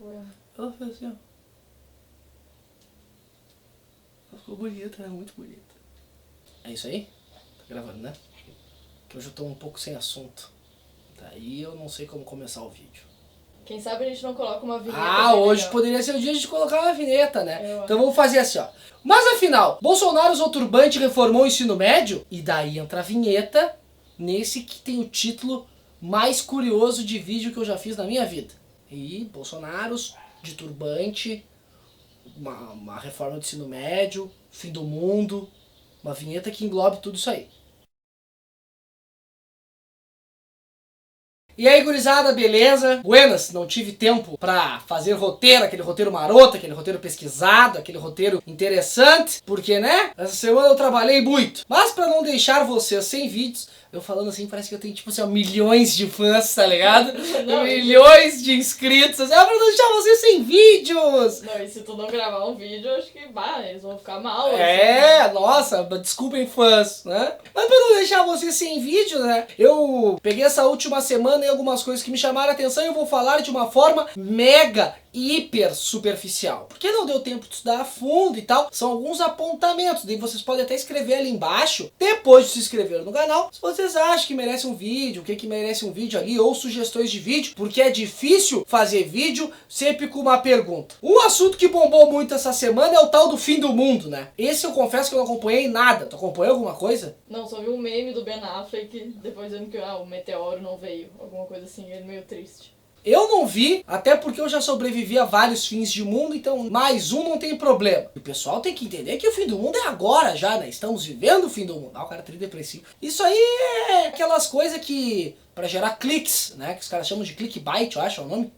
Ela fez assim, ó. Ela ficou bonita, né? Muito bonita. É isso aí? Tá gravando, né? Que hoje eu tô um pouco sem assunto. Daí eu não sei como começar o vídeo. Quem sabe a gente não coloca uma vinheta. Ah, hoje legal. poderia ser o dia de colocar uma vinheta, né? Então vamos fazer assim, ó. Mas afinal, Bolsonaro usou turbante e reformou o ensino médio? E daí entra a vinheta nesse que tem o título mais curioso de vídeo que eu já fiz na minha vida. E Bolsonaro de turbante, uma reforma do ensino médio, fim do mundo, uma vinheta que englobe tudo isso aí. E aí, gurizada, beleza? Buenas, não tive tempo pra fazer roteiro, aquele roteiro maroto, aquele roteiro pesquisado, aquele roteiro interessante, porque, né? Essa semana eu trabalhei muito. Mas pra não deixar vocês sem vídeos, eu falando assim, parece que eu tenho, tipo assim, ó, milhões de fãs, tá ligado? Não, milhões de inscritos, assim, pra não deixar vocês sem vídeos! Não, e se tu não gravar um vídeo, eu acho que, eles vão ficar mal. É, assim. nossa, desculpem fãs, né? Mas pra não deixar vocês sem vídeo, né? Eu peguei essa última semana e algumas coisas que me chamaram a atenção e eu vou falar de uma forma mega, hiper superficial. Porque não deu tempo de estudar a fundo e tal. São alguns apontamentos. Daí vocês podem até escrever ali embaixo, depois de se inscrever no canal, se vocês acham que merece um vídeo, o que merece um vídeo ali, ou sugestões de vídeo, porque é difícil fazer vídeo sempre com uma pergunta. Um assunto que bombou muito essa semana é o tal do fim do mundo, né? Esse eu confesso que eu não acompanhei nada. Tu acompanhou alguma coisa? Não, só vi um meme do Ben Affleck depois dizendo que o meteoro não veio. Alguma coisa assim, ele meio triste. Eu não vi, até porque eu já sobrevivi a vários fins de mundo, então mais um não tem problema. E o pessoal tem que entender que o fim do mundo é agora já, né? Estamos vivendo o fim do mundo. Ah, o cara é tridepressivo. Isso aí é aquelas coisas que... pra gerar cliques, né? Que os caras chamam de clickbait, eu acho é o nome.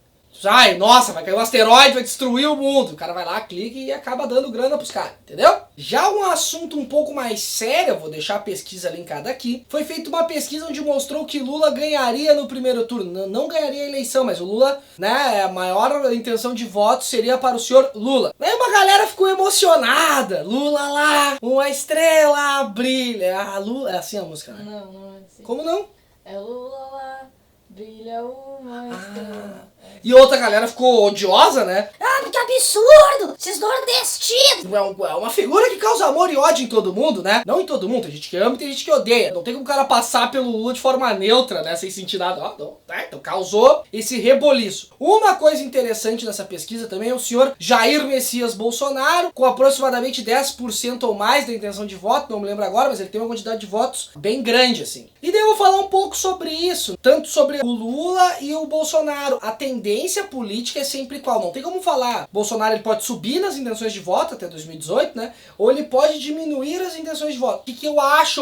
Ai, nossa, vai cair um asteroide, vai destruir o mundo. O cara vai lá, clica e acaba dando grana pros caras, entendeu? Já um assunto um pouco mais sério, eu vou deixar a pesquisa linkada aqui. Foi feita uma pesquisa onde mostrou que Lula ganharia no primeiro turno. Não ganharia a eleição, mas o Lula, né, a maior intenção de voto seria para o senhor Lula. Aí uma galera ficou emocionada. Lula lá, uma estrela brilha. Ah, Lula, é assim a música, né? Não, não é assim. Como não? É Lula lá, brilha uma estrela. E outra galera ficou odiosa, né? Ah, que absurdo! Esses nordestinos! É uma figura que causa amor e ódio em todo mundo, né? Não em todo mundo, tem gente que ama e tem gente que odeia. Não tem como o cara passar pelo Lula de forma neutra, né? Sem sentir nada. Ó, não, tá? Então causou esse reboliço. Uma coisa interessante nessa pesquisa também é o senhor Jair Messias Bolsonaro, com aproximadamente 10% ou mais da intenção de voto, não me lembro agora, mas ele tem uma quantidade de votos bem grande, assim. E daí eu vou falar um pouco sobre isso, tanto sobre o Lula e o Bolsonaro. A tendência política é sempre qual? Não tem como falar, Bolsonaro ele pode subir nas intenções de voto até 2018, né? Ou ele pode diminuir as intenções de voto. O que eu acho?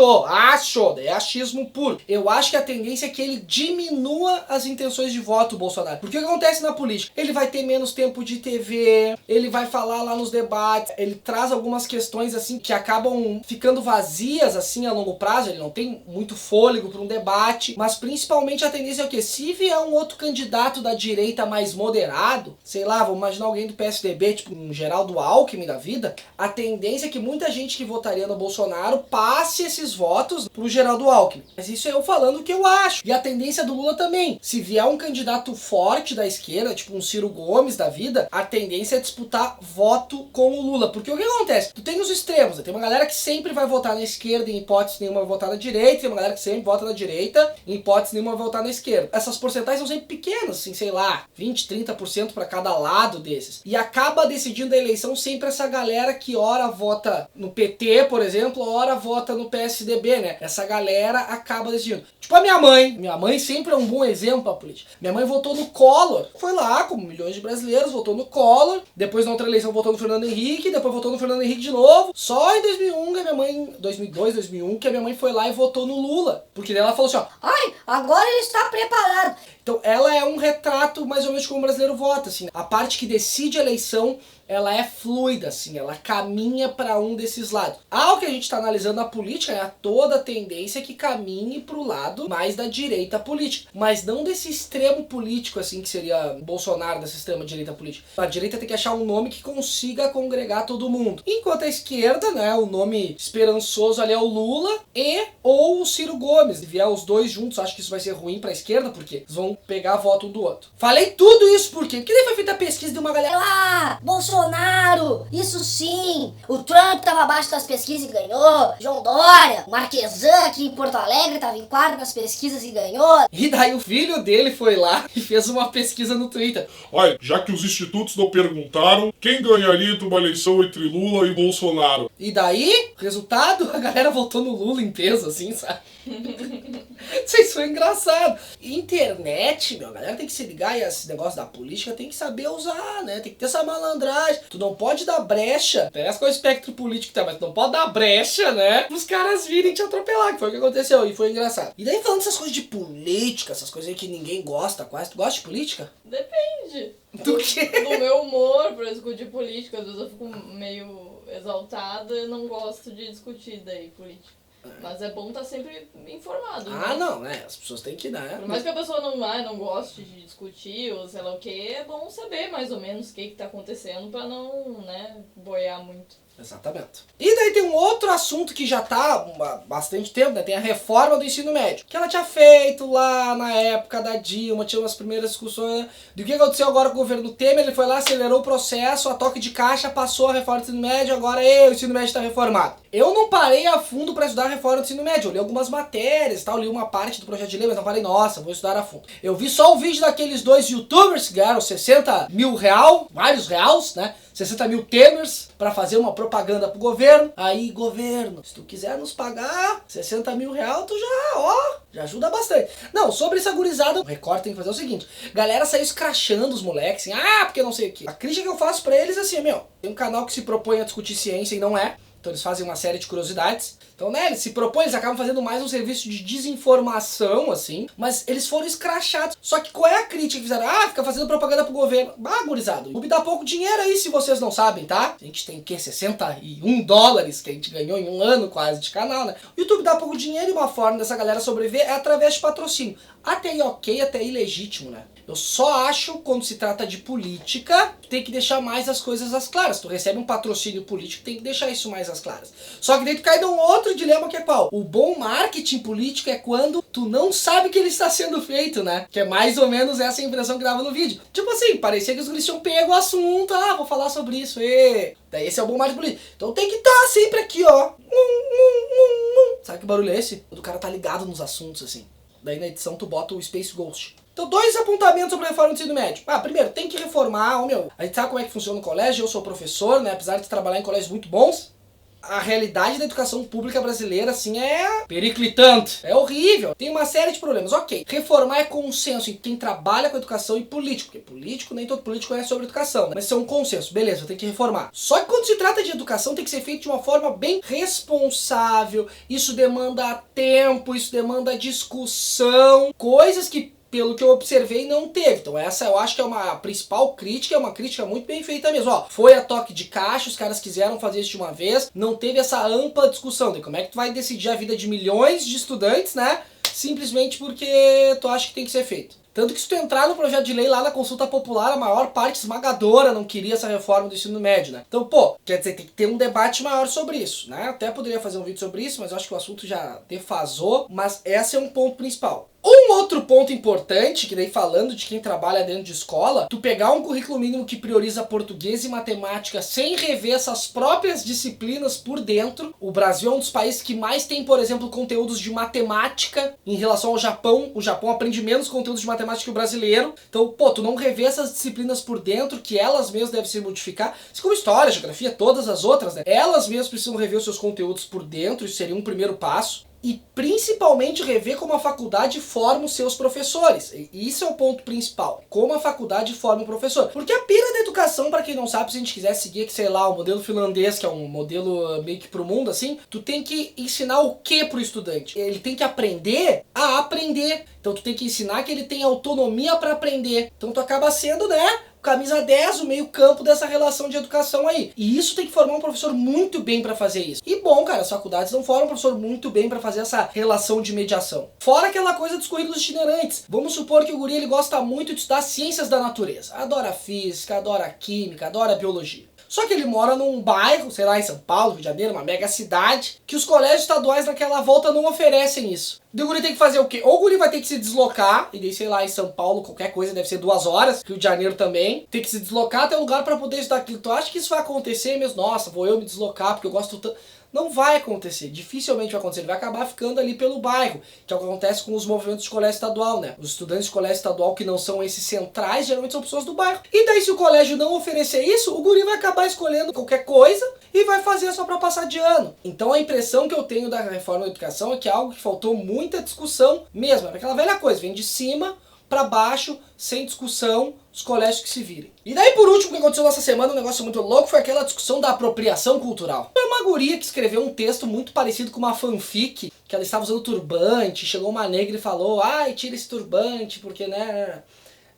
É achismo puro. Eu acho que a tendência é que ele diminua as intenções de voto, o Bolsonaro. Porque o que acontece na política? Ele vai ter menos tempo de TV, ele vai falar lá nos debates, ele traz algumas questões assim que acabam ficando vazias assim a longo prazo, ele não tem muito fôlego para um debate, mas principalmente a tendência é o quê? Se vier um outro candidato da direita mais moderado, sei lá, vamos imaginar alguém do PSDB, tipo um Geraldo Alckmin da vida, a tendência é que muita gente que votaria no Bolsonaro passe esses votos pro Geraldo Alckmin. Mas isso é eu falando o que eu acho. E a tendência do Lula também. Se vier um candidato forte da esquerda, tipo um Ciro Gomes da vida, a tendência é disputar voto com o Lula. Porque o que acontece? Tu tem os extremos, né? Tem uma galera que sempre vai votar na esquerda, em hipótese nenhuma vai votar na direita, tem uma galera que sempre vota na direita, em hipótese nenhuma vai votar na esquerda. Essas porcentagens são sempre pequenas, assim, sei lá, 20, 30% para cada lado desses. E acaba decidindo a eleição sempre essa galera que ora vota no PT, por exemplo, ora vota no PSDB, né? Essa galera acaba decidindo. Tipo a minha mãe sempre é um bom exemplo pra política. Minha mãe votou no Collor, foi lá, como milhões de brasileiros, votou no Collor, depois na outra eleição votou no Fernando Henrique, depois votou no Fernando Henrique de novo. Só em 2001 que a minha mãe, 2002, 2001, que a minha mãe foi lá e votou no Lula. Porque daí ela falou assim, ó, Ai, agora ele está preparado. então ela é um retrato mais ou menos como o brasileiro vota, assim. A parte que decide a eleição, ela é fluida, assim, ela caminha para um desses lados. Ao que a gente está analisando na política, é toda a tendência que caminhe para o lado mais da direita política, mas não desse extremo político, assim, que seria Bolsonaro, dessa extrema direita política. A direita tem que achar um nome que consiga congregar todo mundo. Enquanto a esquerda, né, o nome esperançoso ali é o Lula e ou o Ciro Gomes. Se vier os dois juntos, acho que isso vai ser ruim para a esquerda, porque eles vão não pegar voto um do outro. Falei tudo isso por quê? Porque daí foi feita a pesquisa de uma galera... Ah, Bolsonaro, isso sim. O Trump tava abaixo das pesquisas e ganhou. João Dória, Marquesan aqui em Porto Alegre tava em quarto nas pesquisas e ganhou. E daí o filho dele foi lá e fez uma pesquisa no Twitter. Olha, já que os institutos não perguntaram, quem ganharia entre uma eleição entre Lula e Bolsonaro? E daí, resultado, a galera votou no Lula em peso, assim, sabe? Isso foi engraçado. Internet, meu, a galera tem que se ligar e esse negócio da política tem que saber usar, né? Tem que ter essa malandragem. Tu não pode dar brecha. Parece com o espectro político, tá? Mas tu não pode dar brecha, né? Pros caras virem te atropelar, que foi o que aconteceu e foi engraçado. E daí falando essas coisas de política, essas coisas aí que ninguém gosta quase. Tu gosta de política? Depende. Do quê? Do meu humor pra discutir política. Às vezes eu fico meio exaltada e não gosto de discutir daí política. Mas é bom estar sempre informado. Ah, né? não, né? As pessoas têm que dar. Por mais que a pessoa não goste de discutir ou sei lá o que, é bom saber mais ou menos o que tá acontecendo pra não, né, boiar muito. Exatamente. E daí tem um outro assunto que já tá há bastante tempo, né? Tem a reforma do ensino médio. Que ela tinha feito lá na época da Dilma, tinha umas primeiras discussões, né? Do que aconteceu agora com o governo Temer, ele foi lá, acelerou o processo, a toque de caixa, passou a reforma do ensino médio, agora o ensino médio tá reformado. Eu não parei a fundo pra estudar a reforma do ensino médio, eu li algumas matérias e tal, li uma parte do projeto de lei, mas não falei, nossa, vou estudar a fundo. Eu vi só o vídeo daqueles dois youtubers que ganharam 60 mil real, vários reais, né? 60 mil Temers pra fazer uma propaganda pro governo. Aí, governo, se tu quiser nos pagar 60 mil real, tu já ajuda bastante. Não, sobre essa gurizada, o Record tem que fazer o seguinte. Galera saiu escrachando os moleques, assim, porque não sei o que. A crítica que eu faço pra eles é assim, tem um canal que se propõe a discutir ciência e não é. Então eles fazem uma série de curiosidades. Então, né, eles se propõem, eles acabam fazendo mais um serviço de desinformação, assim. Mas eles foram escrachados. Só que qual é a crítica que fizeram? Fica fazendo propaganda pro governo. Gurizado, o YouTube dá pouco dinheiro aí, se vocês não sabem, tá? A gente tem, $61 que a gente ganhou em um ano quase de canal, né? O YouTube dá pouco dinheiro e uma forma dessa galera sobreviver é através de patrocínio. Até aí ok, até aí legítimo, né? Eu só acho, quando se trata de política, tem que deixar mais as coisas às claras. Tu recebe um patrocínio político, tem que deixar isso mais às claras. Só que daí tu cai num outro dilema que é qual? O bom marketing político é quando tu não sabe que ele está sendo feito, né? Que é mais ou menos essa impressão que dava no vídeo. Tipo assim, parecia que os guris tinham pego o assunto, vou falar sobre isso, Daí esse é o bom marketing político. Então tem que estar sempre aqui, ó. Sabe que barulho é esse? O do cara tá ligado nos assuntos, assim. Daí na edição tu bota o Space Ghost. Então, 2 apontamentos sobre a reforma do ensino médio. Primeiro, tem que reformar, a gente sabe como é que funciona o colégio, eu sou professor, né, apesar de trabalhar em colégios muito bons, a realidade da educação pública brasileira, assim, é periclitante, é horrível, tem uma série de problemas. Ok, reformar é consenso em quem trabalha com educação e político, porque político, nem todo político conhece sobre educação, né? Mas isso é um consenso, beleza, tem que reformar. Só que quando se trata de educação, tem que ser feito de uma forma bem responsável, isso demanda tempo, isso demanda discussão, coisas que pelo que eu observei, não teve. Então essa eu acho que é uma principal crítica, é uma crítica muito bem feita mesmo. Foi a toque de caixa, os caras quiseram fazer isso de uma vez, não teve essa ampla discussão de como é que tu vai decidir a vida de milhões de estudantes, né? Simplesmente porque tu acha que tem que ser feito. Tanto que se tu entrar no projeto de lei lá na consulta popular, a maior parte esmagadora não queria essa reforma do ensino médio, né? Então, quer dizer, tem que ter um debate maior sobre isso, né? Até poderia fazer um vídeo sobre isso, mas eu acho que o assunto já defasou, mas esse é um ponto principal. Um outro ponto importante, que daí falando de quem trabalha dentro de escola, tu pegar um currículo mínimo que prioriza português e matemática sem rever essas próprias disciplinas por dentro. O Brasil é um dos países que mais tem, por exemplo, conteúdos de matemática em relação ao Japão. O Japão aprende menos conteúdos de matemática que o brasileiro. Então, tu não revê essas disciplinas por dentro, que elas mesmas devem se modificar. Assim como história, geografia, todas as outras, né? Elas mesmas precisam rever os seus conteúdos por dentro, isso seria um primeiro passo. E principalmente rever como a faculdade forma os seus professores. E isso é o ponto principal. Como a faculdade forma o professor. Porque a pira da educação, pra quem não sabe, se a gente quiser seguir, sei lá, o modelo finlandês, que é um modelo meio que pro mundo, assim, tu tem que ensinar o que pro estudante? Ele tem que aprender a aprender. Então tu tem que ensinar que ele tem autonomia pra aprender. Então tu acaba sendo, né, camisa 10, o meio campo dessa relação de educação aí. E isso tem que formar um professor muito bem pra fazer isso. E bom, cara, as faculdades não formam um professor muito bem pra fazer essa relação de mediação. Fora aquela coisa dos currículos itinerantes. Vamos supor que o guri ele gosta muito de estudar ciências da natureza. Adora física, adora química, adora biologia. Só que ele mora num bairro, sei lá, em São Paulo, Rio de Janeiro, uma mega cidade, que os colégios estaduais naquela volta não oferecem isso. O guri tem que fazer o quê? Ou o guri vai ter que se deslocar, e daí, sei lá, em São Paulo, qualquer coisa, deve ser 2 horas, Rio de Janeiro também, tem que se deslocar até um lugar pra poder estudar aquilo. Tu acha que isso vai acontecer mesmo? Nossa, vou eu me deslocar porque eu gosto tanto. Não vai acontecer, dificilmente vai acontecer, ele vai acabar ficando ali pelo bairro, que é o que acontece com os movimentos de colégio estadual, né? Os estudantes de colégio estadual que não são esses centrais, geralmente são pessoas do bairro. E daí se o colégio não oferecer isso, o guri vai acabar escolhendo qualquer coisa e vai fazer só pra passar de ano. Então a impressão que eu tenho da reforma da educação é que é algo que faltou muita discussão mesmo, é aquela velha coisa, vem de cima pra baixo, sem discussão, os colégios que se virem. E daí por último, o que aconteceu nessa semana, um negócio muito louco, foi aquela discussão da apropriação cultural. Foi uma guria que escreveu um texto muito parecido com uma fanfic, que ela estava usando turbante, chegou uma negra e falou, ai, tira esse turbante, porque, né...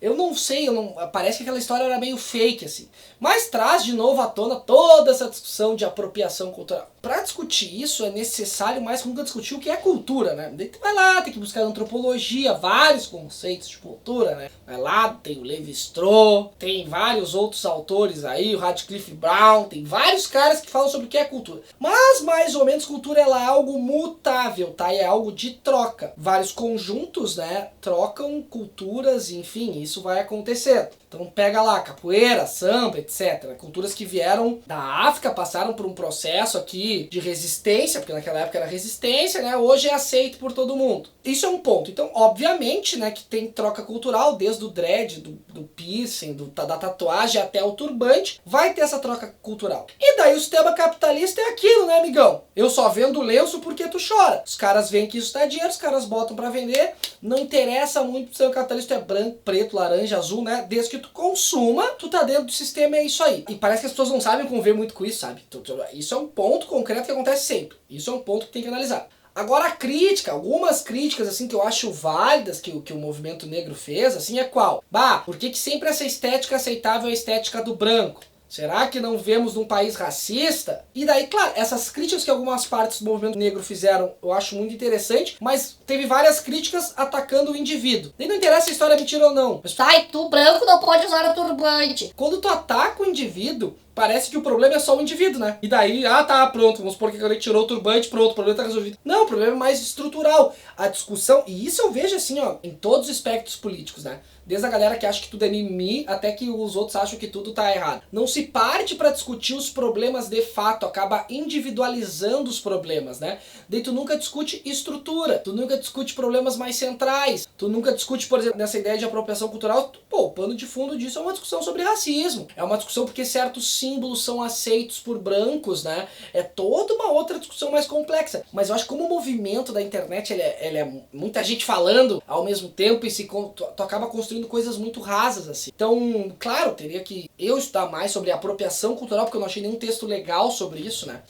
Eu não sei, parece que aquela história era meio fake, assim. Mas traz de novo à tona toda essa discussão de apropriação cultural. Pra discutir isso é necessário mais que nunca discutir o que é cultura, né? Daí tu vai lá, tem que buscar antropologia, vários conceitos de cultura, né? Vai lá, tem o Levi-Strauss, tem vários outros autores aí, o Radcliffe Brown, tem vários caras que falam sobre o que é cultura. Mas, mais ou menos, cultura ela é algo mutável, tá? E é algo de troca. Vários conjuntos, né, trocam culturas, enfim, isso vai acontecendo. Então pega lá, capoeira, samba, etc. Culturas que vieram da África, passaram por um processo aqui de resistência, porque naquela época era resistência, né? Hoje é aceito por todo mundo. Isso é um ponto. Então, obviamente, né, que tem troca cultural, desde o dread, do piercing, da tatuagem até o turbante, vai ter essa troca cultural. E daí o sistema capitalista é aquilo, né, amigão? Eu só vendo lenço porque tu chora. Os caras veem que isso dá dinheiro, os caras botam pra vender, não interessa muito se o capitalista é branco, preto, laranja, azul, né? Desde que tu consuma, tu tá dentro do sistema e é isso aí. E parece que as pessoas não sabem conviver muito com isso, sabe? Isso é um ponto concreto que acontece sempre. Isso é um ponto que tem que analisar. Agora a crítica, algumas críticas assim que eu acho válidas que o movimento negro fez, assim, é qual? Bah, por que sempre essa estética aceitável é a estética do branco? Será que não vivemos num país racista? E daí, claro, essas críticas que algumas partes do movimento negro fizeram, eu acho muito interessante, mas teve várias críticas atacando o indivíduo. Nem não interessa se a história é mentira ou não. Mas, Sai, tu branco não pode usar o turbante. quando tu ataca o indivíduo, parece que o problema é só o indivíduo, né? E daí, tá, pronto, vamos supor que ele tirou o turbante, pronto, o problema tá resolvido. Não, o problema é mais estrutural. A discussão, e isso eu vejo assim, ó, em todos os espectros políticos, né? Desde a galera que acha que tudo é mimimi, até que os outros acham que tudo tá errado. Não se parte pra discutir os problemas de fato, acaba individualizando os problemas, né? Daí tu nunca discute estrutura, tu nunca discute problemas mais centrais, tu nunca discute, por exemplo, nessa ideia de apropriação cultural, pô, o pano de fundo disso é uma discussão sobre racismo. É uma discussão porque certos símbolos são aceitos por brancos, né? É toda uma outra discussão mais complexa. Mas eu acho que como o movimento da internet, ele é muita gente falando ao mesmo tempo e tu acaba construindo coisas muito rasas, assim. Então, claro, teria que eu estudar mais sobre apropriação cultural, porque eu não achei nenhum texto legal sobre isso, né?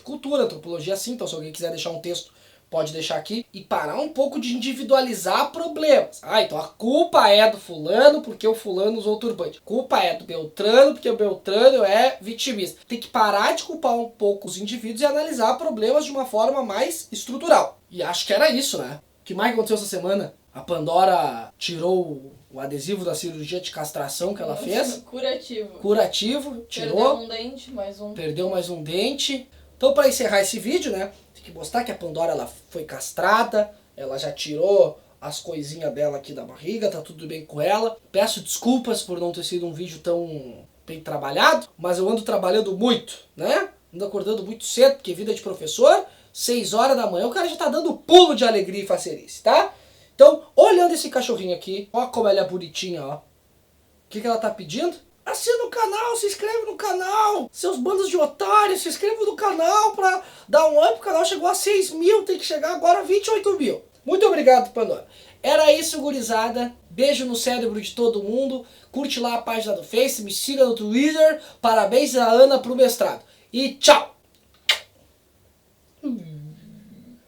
Cultura, antropologia, assim, então se alguém quiser deixar um texto, pode deixar aqui. E parar um pouco de individualizar problemas. Então a culpa é do fulano porque o fulano usou o turbante. A culpa é do Beltrano porque o Beltrano é vitimista. Tem que parar de culpar um pouco os indivíduos e analisar problemas de uma forma mais estrutural. E acho que era isso, né? O que mais aconteceu essa semana? A Pandora tirou o adesivo da cirurgia de castração que ela fez. Curativo, tirou. Perdeu um dente, Perdeu mais um dente. Então, para encerrar esse vídeo, né? Tem que mostrar que a Pandora ela foi castrada, ela já tirou as coisinhas dela aqui da barriga, tá tudo bem com ela. Peço desculpas por não ter sido um vídeo tão bem trabalhado, mas eu ando trabalhando muito, né? Ando acordando muito cedo, porque vida de professor, 6 horas da manhã, o cara já tá dando pulo de alegria e facerice, tá? Então, olhando esse cachorrinho aqui, ó como ela é bonitinha, ó. O que ela tá pedindo? Assina o canal, se inscreve no canal. Seus bandos de otários, se inscreva no canal pra dar um up. O canal chegou a 6 mil, tem que chegar agora a 28 mil. Muito obrigado, Pandora. Era isso, gurizada. Beijo no cérebro de todo mundo. Curte lá a página do Face, me siga no Twitter. Parabéns a Ana pro mestrado. E tchau!